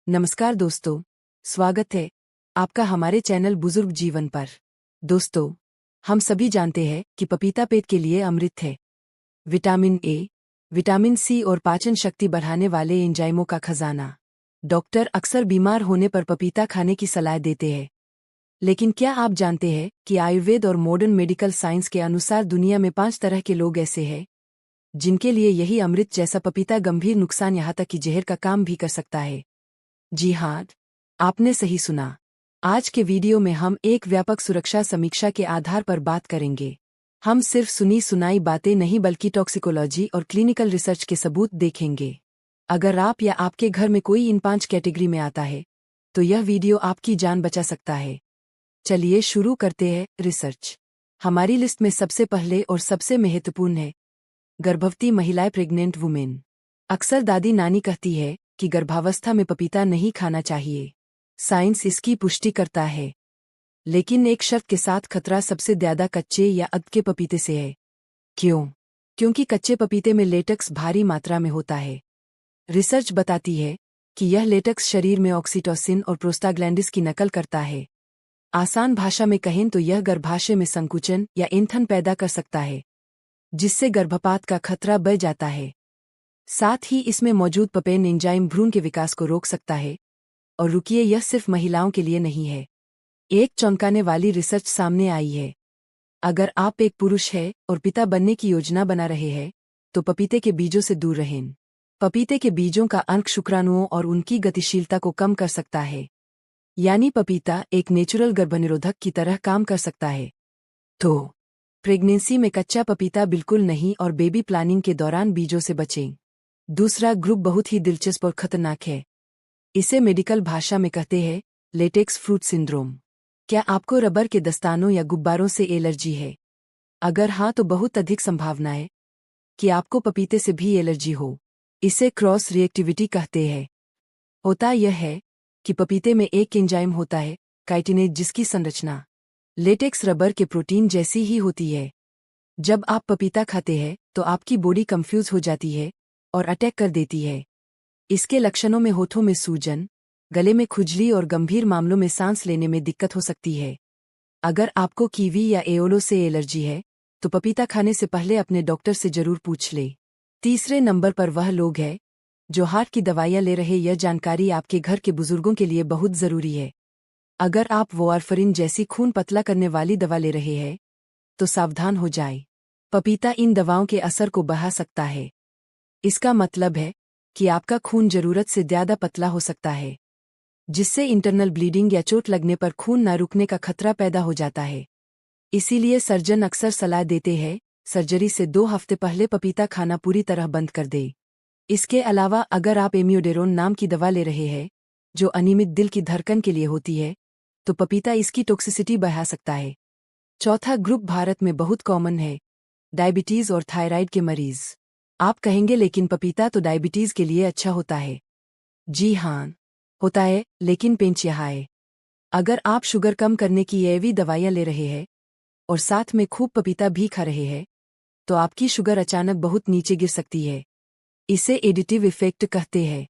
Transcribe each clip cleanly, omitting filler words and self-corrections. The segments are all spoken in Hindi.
नमस्कार दोस्तों, स्वागत है आपका हमारे चैनल बुजुर्ग जीवन पर। दोस्तों, हम सभी जानते हैं कि पपीता पेट के लिए अमृत है। विटामिन ए, विटामिन सी और पाचन शक्ति बढ़ाने वाले एंजाइमों का खजाना। डॉक्टर अक्सर बीमार होने पर पपीता खाने की सलाह देते हैं। लेकिन क्या आप जानते हैं कि आयुर्वेद और मॉडर्न मेडिकल साइंस के अनुसार दुनिया में 5 तरह के लोग ऐसे हैं जिनके लिए यही अमृत जैसा पपीता गंभीर नुकसान यहाँ तक कि जहर का काम भी कर सकता है। जी हाँ, आपने सही सुना। आज के वीडियो में हम एक व्यापक सुरक्षा समीक्षा के आधार पर बात करेंगे। हम सिर्फ सुनी सुनाई बातें नहीं बल्कि टॉक्सिकोलॉजी और क्लिनिकल रिसर्च के सबूत देखेंगे। अगर आप या आपके घर में कोई इन 5 कैटेगरी में आता है तो यह वीडियो आपकी जान बचा सकता है। चलिए शुरू करते हैं। रिसर्च। हमारी लिस्ट में सबसे पहले और सबसे महत्वपूर्ण है गर्भवती महिलाएं, प्रेग्नेंट वुमेन। अक्सर दादी नानी कहती है कि गर्भावस्था में पपीता नहीं खाना चाहिए। साइंस इसकी पुष्टि करता है, लेकिन एक शर्त के साथ खतरा सबसे ज्यादा कच्चे या अध के पपीते से है। क्यों? क्योंकि कच्चे पपीते में लेटेक्स भारी मात्रा में होता है। रिसर्च बताती है कि यह लेटेक्स शरीर में ऑक्सीटोसिन और प्रोस्टाग्लैंडिस की नकल करता है। आसान भाषा में कहें तो यह गर्भाशय में संकुचन या ऐंठन पैदा कर सकता है, जिससे गर्भपात का खतरा बढ़ जाता है। साथ ही इसमें मौजूद पपेन एंजाइम भ्रूण के विकास को रोक सकता है। और रुकिए, यह सिर्फ महिलाओं के लिए नहीं है। एक चौंकाने वाली रिसर्च सामने आई है। अगर आप एक पुरुष हैं और पिता बनने की योजना बना रहे हैं तो पपीते के बीजों से दूर रहें। पपीते के बीजों का अंक शुक्राणुओं और उनकी गतिशीलता को कम कर सकता है, यानी पपीता एक नेचुरल गर्भनिरोधक की तरह काम कर सकता है। तो प्रेगनेंसी में कच्चा पपीता बिल्कुल नहीं और बेबी प्लानिंग के दौरान बीजों से बचें। दूसरा ग्रुप बहुत ही दिलचस्प और खतरनाक है। इसे मेडिकल भाषा में कहते हैं लेटेक्स फ्रूट सिंड्रोम। क्या आपको रबर के दस्तानों या गुब्बारों से एलर्जी है? अगर हाँ तो बहुत अधिक संभावना है कि आपको पपीते से भी एलर्जी हो। इसे क्रॉस रिएक्टिविटी कहते हैं। होता यह है कि पपीते में एक एंजाइम होता है काइटिनेज, जिसकी संरचना लेटेक्स रबर के प्रोटीन जैसी ही होती है। जब आप पपीता खाते हैं तो आपकी बॉडी कंफ्यूज हो जाती है और अटैक कर देती है। इसके लक्षणों में होठों में सूजन, गले में खुजली और गंभीर मामलों में सांस लेने में दिक्कत हो सकती है। अगर आपको कीवी या एओलो से एलर्जी है तो पपीता खाने से पहले अपने डॉक्टर से जरूर पूछ ले। तीसरे नंबर पर वह लोग हैं जो हार्ट की दवाइयां ले रहे। यह जानकारी आपके घर के बुजुर्गों के लिए बहुत जरूरी है। अगर आप वारफरिन जैसी खून पतला करने वाली दवा ले रहे हैं तो सावधान हो जाए। पपीता इन दवाओं के असर को बढ़ा सकता है। इसका मतलब है कि आपका खून जरूरत से ज्यादा पतला हो सकता है, जिससे इंटरनल ब्लीडिंग या चोट लगने पर खून न रुकने का खतरा पैदा हो जाता है। इसीलिए सर्जन अक्सर सलाह देते हैं सर्जरी से 2 हफ्ते पहले पपीता खाना पूरी तरह बंद कर दे। इसके अलावा अगर आप एम्यूडेरोन नाम की दवा ले रहे हैं जो अनियमित दिल की धड़कन के लिए होती है तो पपीता इसकी टॉक्सिसिटी बढ़ा सकता है। चौथा ग्रुप भारत में बहुत कॉमन है डायबिटीज और थायराइड के मरीज। आप कहेंगे लेकिन पपीता तो डायबिटीज के लिए अच्छा होता है। जी हाँ, होता है, लेकिन पेंच यहाँ है। अगर आप शुगर कम करने की एवी दवाइयाँ ले रहे हैं और साथ में खूब पपीता भी खा रहे हैं तो आपकी शुगर अचानक बहुत नीचे गिर सकती है। इसे एडिटिव इफेक्ट कहते हैं।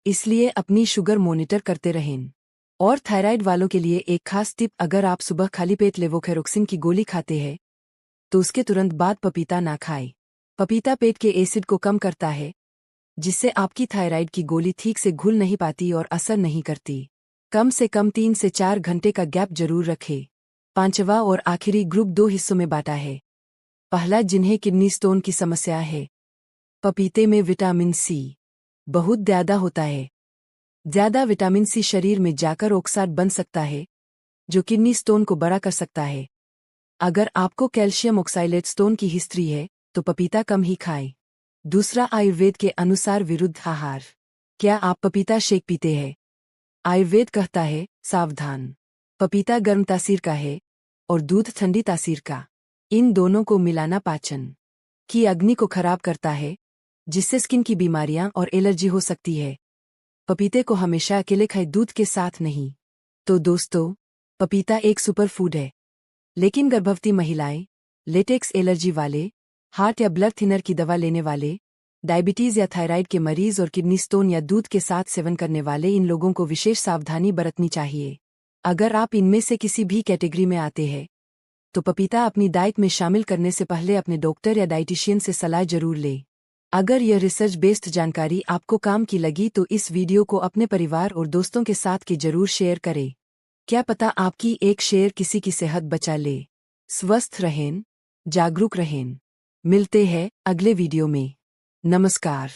इसलिए अपनी शुगर मॉनिटर करते रहें। और थायराइड वालों के लिए एक खास टिप, अगर आप सुबह खाली पेट लेवोथैरोक्सिन की गोली खाते हैं तो उसके तुरंत बाद पपीता ना खाएं। पपीता पेट के एसिड को कम करता है, जिससे आपकी थायराइड की गोली ठीक से घुल नहीं पाती और असर नहीं करती। कम से कम 3 से 4 घंटे का गैप जरूर रखें। पांचवा और आखिरी ग्रुप 2 हिस्सों में बांटा है। पहला, जिन्हें किडनी स्टोन की समस्या है। पपीते में विटामिन सी बहुत ज्यादा होता है। ज्यादा विटामिन सी शरीर में जाकर ऑक्साइड बन सकता है जो किडनी स्टोन को बड़ा कर सकता है। अगर आपको कैल्शियम ऑक्सैलेट स्टोन की हिस्ट्री है तो पपीता कम ही खाएं। दूसरा, आयुर्वेद के अनुसार विरुद्ध आहार। क्या आप पपीता शेक पीते हैं? आयुर्वेद कहता है सावधान, पपीता गर्म तासीर का है और दूध ठंडी तासीर का। इन दोनों को मिलाना पाचन की अग्नि को खराब करता है, जिससे स्किन की बीमारियां और एलर्जी हो सकती है। पपीते को हमेशा अकेले खाएं, दूध के साथ नहीं। तो दोस्तों, पपीता एक सुपर फूड है, लेकिन गर्भवती महिलाएं, लेटेक्स एलर्जी वाले, हार्ट या ब्लड थिनर की दवा लेने वाले डायबिटीज या थायराइड के मरीज और किडनी स्टोन या दूध के साथ सेवन करने वाले इन लोगों को विशेष सावधानी बरतनी चाहिए। अगर आप इनमें से किसी भी कैटेगरी में आते हैं तो पपीता अपनी डाइट में शामिल करने से पहले अपने डॉक्टर या डाइटिशियन से सलाह जरूर लें। अगर यह रिसर्च बेस्ड जानकारी आपको काम की लगी तो इस वीडियो को अपने परिवार और दोस्तों के साथ की जरूर शेयर करें। क्या पता आपकी एक शेयर किसी की सेहत बचा ले। स्वस्थ रहें, जागरूक रहें। मिलते हैं अगले वीडियो में। नमस्कार।